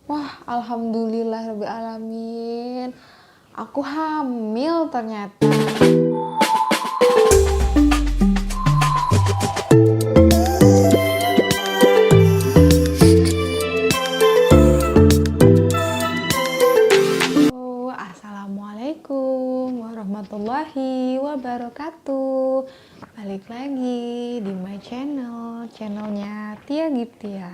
Wah, alhamdulillahirabbil alamin. Aku hamil ternyata. Assalamualaikum warahmatullahi wabarakatuh. Balik lagi di my channelnya Tia Giptia.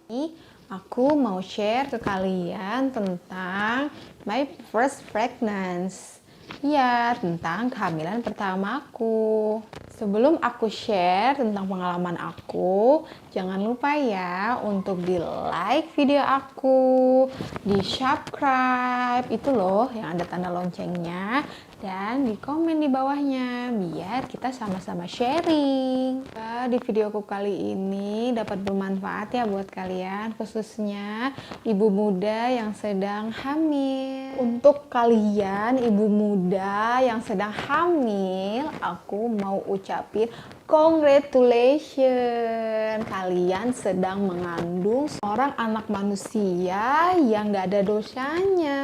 Ini aku mau share ke kalian tentang my first pregnancy. Ya, tentang kehamilan pertamaku. Sebelum aku share tentang pengalaman aku, jangan lupa ya untuk di like video aku, di subscribe itu loh yang ada tanda loncengnya, dan di komen di bawahnya biar kita sama-sama sharing. Di videoku kali ini dapat bermanfaat ya buat kalian, khususnya ibu muda yang sedang hamil. Untuk kalian ibu muda yang sedang hamil, aku mau ucapin congratulations, kalian sedang mengandung seorang anak manusia yang gak ada dosanya,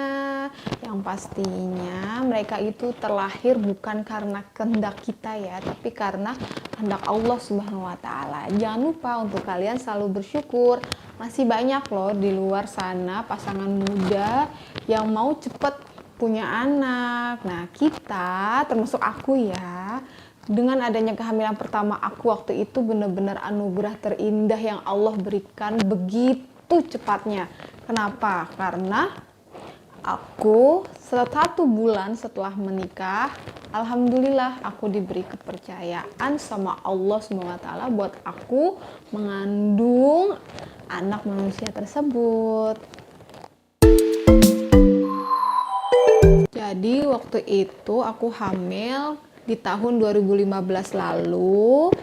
yang pastinya mereka itu terlahir bukan karena kehendak kita ya, tapi karena kehendak Allah Subhanahu wa Ta'ala. Jangan lupa untuk kalian selalu bersyukur, masih banyak loh di luar sana pasangan muda yang mau cepet punya anak. Nah, kita termasuk aku ya, dengan adanya kehamilan pertama aku waktu itu benar-benar anugerah terindah yang Allah berikan begitu cepatnya. Kenapa? Karena aku 1 bulan setelah menikah, alhamdulillah aku diberi kepercayaan sama Allah SWT buat aku mengandung anak manusia tersebut. Jadi waktu itu aku hamil di tahun 2015 lalu.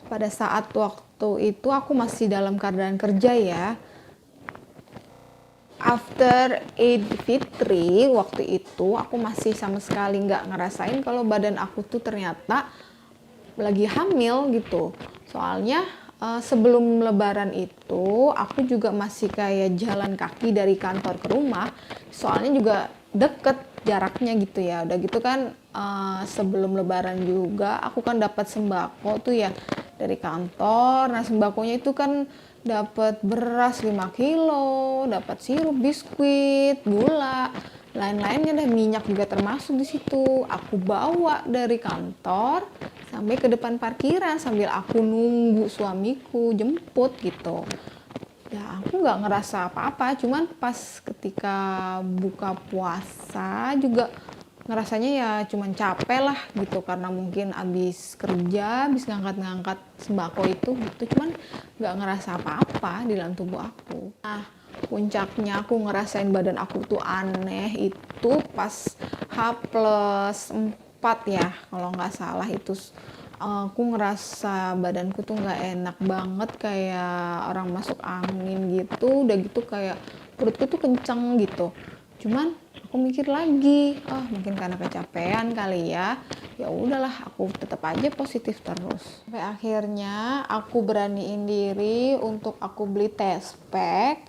Pada saat waktu itu aku masih dalam keadaan kerja ya. After Eid Fitri waktu itu aku masih sama sekali nggak ngerasain kalau badan aku tuh ternyata lagi hamil gitu. Soalnya sebelum lebaran itu aku juga masih kayak jalan kaki dari kantor ke rumah. Soalnya juga deket jaraknya gitu ya. Udah gitu kan sebelum lebaran juga aku kan dapat sembako tuh ya dari kantor. Nah, sembakonya itu kan dapat beras 5 kilo, dapat sirup, biskuit, gula, lain-lainnya deh, minyak juga termasuk di situ. Aku bawa dari kantor sampai ke depan parkiran sambil aku nunggu suamiku jemput gitu. Ya, aku nggak ngerasa apa-apa, cuman pas ketika buka puasa juga ngerasanya ya cuman capek lah gitu, karena mungkin abis kerja, abis ngangkat-ngangkat sembako itu gitu, cuman nggak ngerasa apa-apa di dalam tubuh aku. Nah, puncaknya aku ngerasain badan aku tuh aneh itu pas H+4 ya, kalau nggak salah itu. Aku ngerasa badanku tuh nggak enak banget, kayak orang masuk angin gitu. Udah gitu kayak perutku tuh kenceng gitu. Cuman aku mikir lagi, mungkin karena kecapean kali ya. Ya udahlah, aku tetap aja positif terus. Sampai akhirnya aku beraniin diri untuk aku beli test pack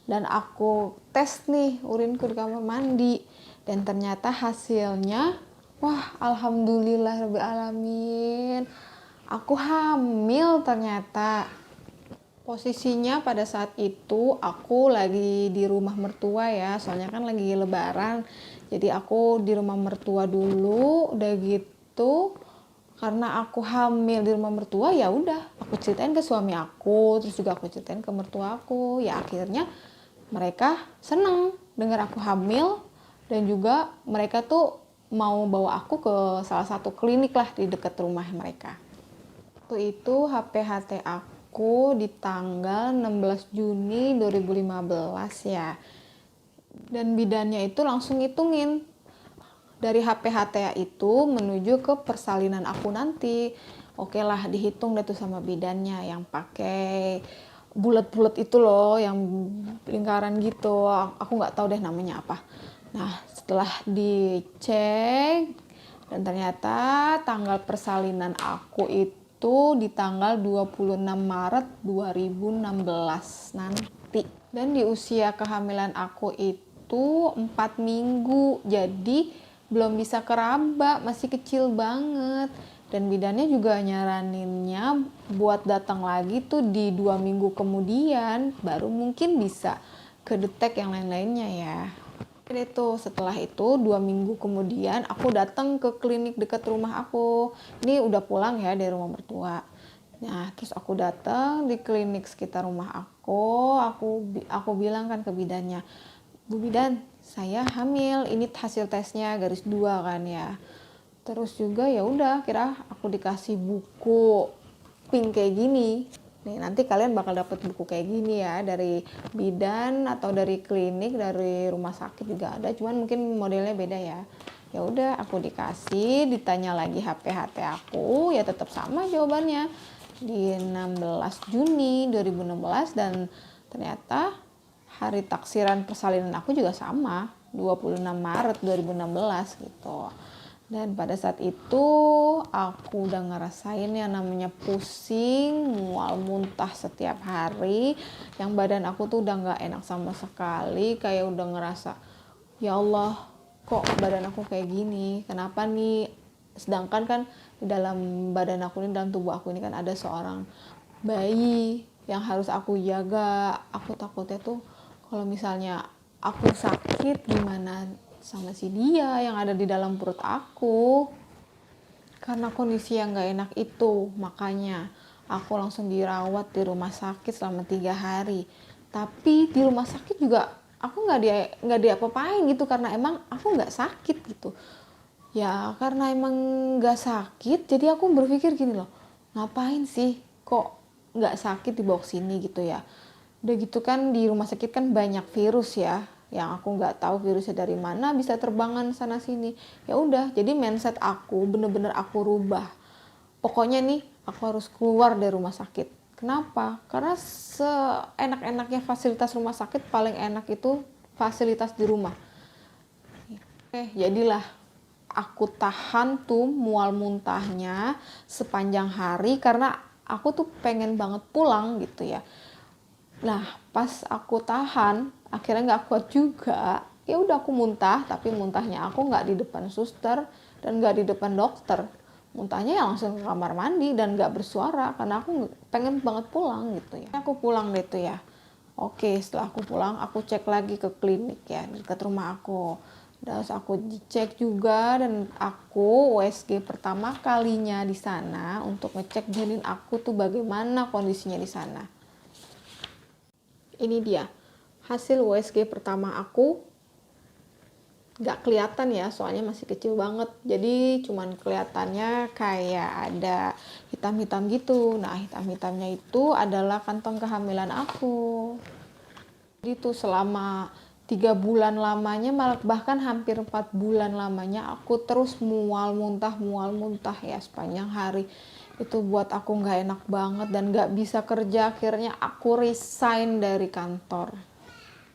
dan aku tes nih urinku di kamar mandi. Dan ternyata hasilnya, wah, alhamdulillahirabbil alamin. Aku hamil ternyata. Posisinya pada saat itu aku lagi di rumah mertua ya, soalnya kan lagi lebaran. Jadi aku di rumah mertua dulu, udah gitu karena aku hamil di rumah mertua, ya udah aku ceritain ke suami aku, terus juga aku ceritain ke mertua aku. Ya akhirnya mereka seneng dengar aku hamil, dan juga mereka tuh mau bawa aku ke salah satu klinik lah di dekat rumah mereka. Waktu itu HPHT aku di tanggal 16 Juni 2015 ya. Dan bidannya itu langsung ngitungin dari HPHT itu menuju ke persalinan aku nanti. Oke lah, dihitung deh tuh sama bidannya yang pakai bulat-bulat itu loh, yang lingkaran gitu. Aku nggak tahu deh namanya apa. Nah, setelah dicek dan ternyata tanggal persalinan aku itu di tanggal 26 Maret 2016 nanti. Dan di usia kehamilan aku itu 4 minggu, jadi belum bisa keraba, masih kecil banget. Dan bidannya juga nyaraninnya buat datang lagi tuh di 2 minggu kemudian, baru mungkin bisa kedetek yang lain-lainnya ya. Jadi tuh setelah itu 2 minggu kemudian aku datang ke klinik dekat rumah aku. Ini udah pulang ya dari rumah mertua. Nah, terus aku datang di klinik sekitar rumah aku bilang kan ke bidannya, Bu bidan, saya hamil, ini hasil tesnya garis 2 kan ya. Terus juga ya udah, kira aku dikasih buku pink kayak gini. Nih, nanti kalian bakal dapet buku kayak gini ya, dari bidan atau dari klinik, dari rumah sakit juga ada, cuman mungkin modelnya beda ya. Ya udah, aku dikasih, ditanya lagi HPHT aku, ya tetap sama jawabannya di 16 Juni 2016, dan ternyata hari taksiran persalinan aku juga sama, 26 Maret 2016 gitu. Dan pada saat itu aku udah ngerasain yang namanya pusing, mual, muntah setiap hari, yang badan aku tuh udah gak enak sama sekali, kayak udah ngerasa, ya Allah, kok badan aku kayak gini, kenapa nih? Sedangkan kan di dalam badan aku ini, dalam tubuh aku ini kan ada seorang bayi yang harus aku jaga. Aku takutnya tuh kalau misalnya aku sakit gimana sama si dia yang ada di dalam perut aku. Karena kondisi yang gak enak itu, makanya aku langsung dirawat di rumah sakit selama 3 hari. Tapi di rumah sakit juga aku nggak diapa-apain gitu, karena emang aku nggak sakit gitu. Ya karena emang nggak sakit, jadi aku berpikir gini loh, ngapain sih kok nggak sakit dibawa ke sini gitu ya. Udah gitu kan di rumah sakit kan banyak virus ya, yang aku nggak tahu virusnya dari mana bisa terbangan sana sini. Ya udah, jadi mindset aku bener-bener aku rubah. Pokoknya nih aku harus keluar dari rumah sakit. Kenapa? Karena seenak-enaknya fasilitas rumah sakit, paling enak itu fasilitas di rumah. Jadilah aku tahan tuh mual muntahnya sepanjang hari karena aku tuh pengen banget pulang gitu ya. Nah, pas aku tahan, akhirnya nggak kuat juga. Ya udah aku muntah, tapi muntahnya aku nggak di depan suster dan nggak di depan dokter. Muntahnya ya langsung ke kamar mandi dan nggak bersuara karena aku pengen banget pulang gitu ya. Aku pulang deh tuh ya. Oke, setelah aku pulang, aku cek lagi ke klinik ya dekat rumah aku. Terus aku dicek juga, dan aku USG pertama kalinya di sana untuk ngecek janin aku tuh bagaimana kondisinya di sana. Ini dia hasil USG pertama aku. Nggak kelihatan ya, soalnya masih kecil banget. Jadi cuman kelihatannya kayak ada hitam-hitam gitu. Nah, hitam-hitamnya itu adalah kantong kehamilan aku. Jadi tuh selama 3 bulan lamanya, bahkan hampir 4 bulan lamanya aku terus mual muntah ya sepanjang hari. Itu buat aku nggak enak banget dan nggak bisa kerja. Akhirnya aku resign dari kantor.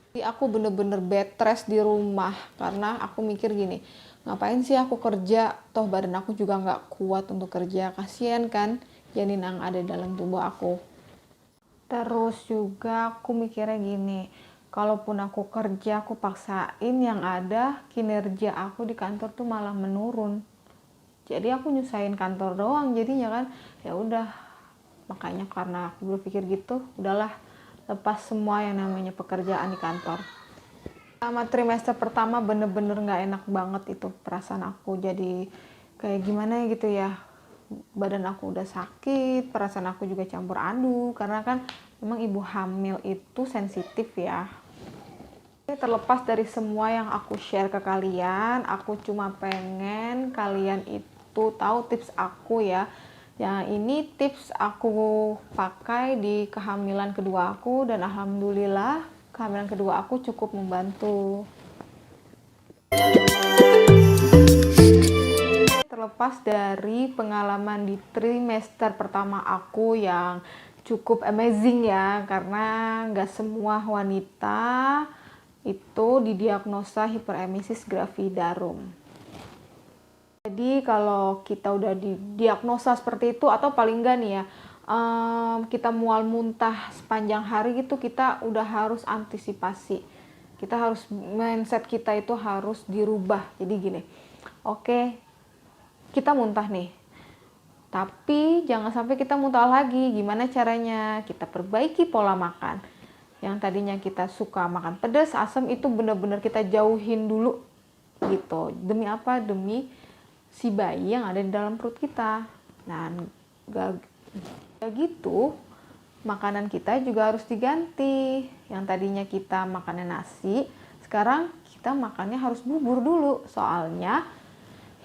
Jadi aku bener-bener bed rest di rumah karena aku mikir gini, ngapain sih aku kerja, toh badan aku juga nggak kuat untuk kerja, kasihan kan janin yang ada dalam tubuh aku. Terus juga aku mikirnya gini, kalaupun aku kerja, aku paksain, yang ada kinerja aku di kantor tuh malah menurun. Jadi aku nyusahin kantor doang jadinya kan. Ya udah, makanya karena aku berpikir gitu, udahlah, lepas semua yang namanya pekerjaan di kantor. Selama trimester pertama bener-bener gak enak banget itu perasaan aku. Jadi kayak gimana ya gitu ya, badan aku udah sakit, perasaan aku juga campur aduk, karena kan memang ibu hamil itu sensitif ya. Terlepas dari semua yang aku share ke kalian, aku cuma pengen kalian itu tahu tips aku ya. Yang ini tips aku pakai di kehamilan kedua aku, dan alhamdulillah kehamilan kedua aku cukup membantu. Terlepas dari pengalaman di trimester pertama aku yang cukup amazing ya, karena nggak semua wanita itu didiagnosa hiperemesis gravidarum. Jadi kalau kita udah didiagnosa seperti itu, atau paling nggak nih ya, kita mual muntah sepanjang hari gitu, kita udah harus antisipasi. Kita harus, mindset kita itu harus dirubah. Jadi gini, oke, kita muntah nih, tapi jangan sampai kita muntah lagi. Gimana caranya? Kita perbaiki pola makan. Yang tadinya kita suka makan pedas, asam, itu benar-benar kita jauhin dulu gitu. Demi apa? Demi si bayi yang ada di dalam perut kita. Nah, gak gitu, makanan kita juga harus diganti. Yang tadinya kita makannya nasi, sekarang kita makannya harus bubur dulu. Soalnya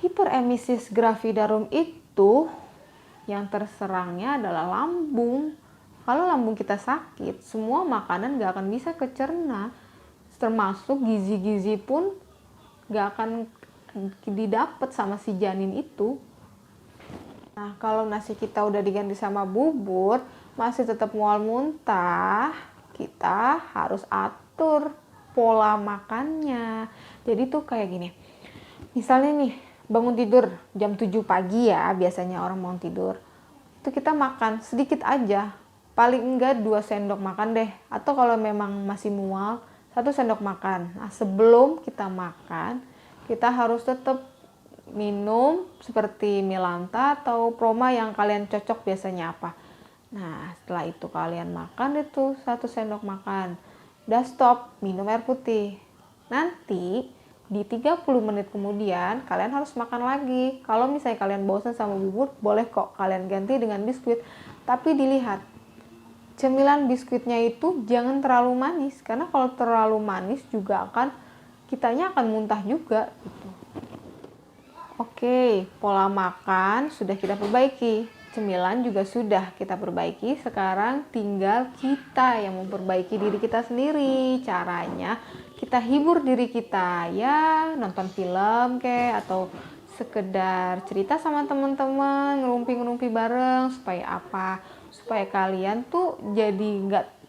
hiperemesis gravidarum itu yang terserangnya adalah lambung. Kalau lambung kita sakit, semua makanan gak akan bisa kecerna, termasuk gizi-gizi pun gak akan didapat sama si janin itu. Nah, kalau nasi kita udah diganti sama bubur, masih tetap mual muntah, kita harus atur pola makannya. Jadi tuh kayak gini, misalnya nih, bangun tidur jam 7 pagi ya, biasanya orang mau tidur. Itu kita makan sedikit aja, paling enggak 2 sendok makan deh. Atau kalau memang masih mual, 1 sendok makan. Nah, sebelum kita makan, kita harus tetap minum seperti Milanta atau Proma yang kalian cocok biasanya apa. Nah, setelah itu kalian makan itu 1 sendok makan. Udah stop, minum air putih. Nanti di 30 menit kemudian kalian harus makan lagi. Kalau misalnya kalian bosan sama bubur, boleh kok kalian ganti dengan biskuit. Tapi dilihat, cemilan biskuitnya itu jangan terlalu manis. Karena kalau terlalu manis juga kitanya akan muntah juga gitu. Oke, pola makan sudah kita perbaiki. Cemilan juga sudah kita perbaiki. Sekarang tinggal kita yang memperbaiki diri kita sendiri. Caranya kita hibur diri kita, ya nonton film kayak, atau sekedar cerita sama teman-teman, ngerumpi-ngerumpi bareng. Supaya apa? Supaya kalian tuh jadi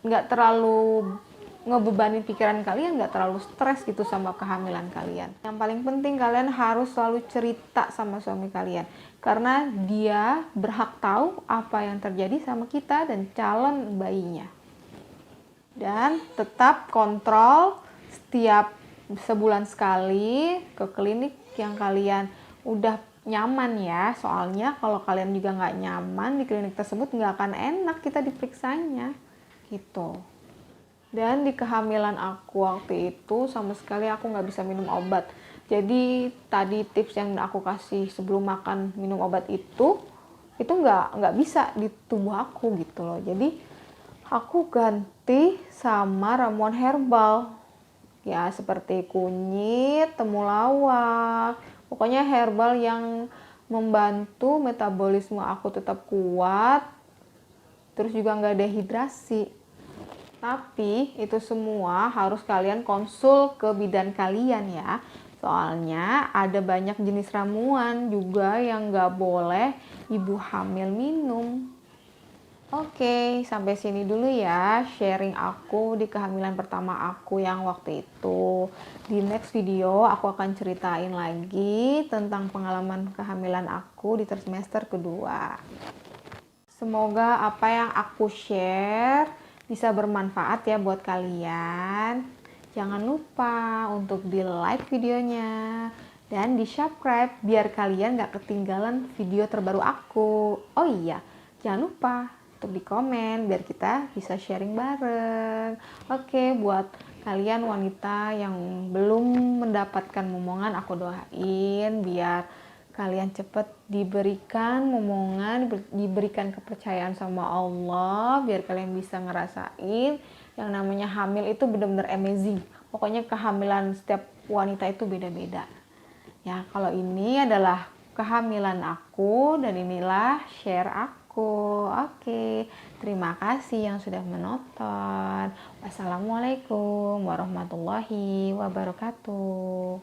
nggak terlalu ngebebanin pikiran kalian, nggak terlalu stres gitu sama kehamilan kalian. Yang paling penting, kalian harus selalu cerita sama suami kalian, karena dia berhak tahu apa yang terjadi sama kita dan calon bayinya. Dan tetap kontrol setiap sebulan sekali ke klinik yang kalian udah nyaman ya. Soalnya kalau kalian juga nggak nyaman di klinik tersebut, nggak akan enak kita diperiksanya gitu. Dan di kehamilan aku waktu itu sama sekali aku nggak bisa minum obat. Jadi tadi tips yang aku kasih sebelum makan minum obat itu nggak bisa di tubuh aku gitu loh. Jadi aku ganti sama ramuan herbal. Ya seperti kunyit, temulawak. Pokoknya herbal yang membantu metabolisme aku tetap kuat. Terus juga nggak dehidrasi. Tapi itu semua harus kalian konsul ke bidan kalian ya. Soalnya ada banyak jenis ramuan juga yang nggak boleh ibu hamil minum. Oke, sampai sini dulu ya sharing aku di kehamilan pertama aku yang waktu itu. Di next video aku akan ceritain lagi tentang pengalaman kehamilan aku di trimester kedua. Semoga apa yang aku share bisa bermanfaat ya buat kalian. Jangan lupa untuk di like videonya dan di subscribe biar kalian gak ketinggalan video terbaru aku. Oh iya, jangan lupa untuk di komen biar kita bisa sharing bareng. Oke, buat kalian wanita yang belum mendapatkan momongan, aku doain biar kalian cepat diberikan momongan, diberikan kepercayaan sama Allah, biar kalian bisa ngerasain yang namanya hamil itu benar-benar amazing. Pokoknya kehamilan setiap wanita itu beda-beda. Ya, kalau ini adalah kehamilan aku dan inilah share aku. Oke, terima kasih yang sudah menonton. Wassalamualaikum warahmatullahi wabarakatuh.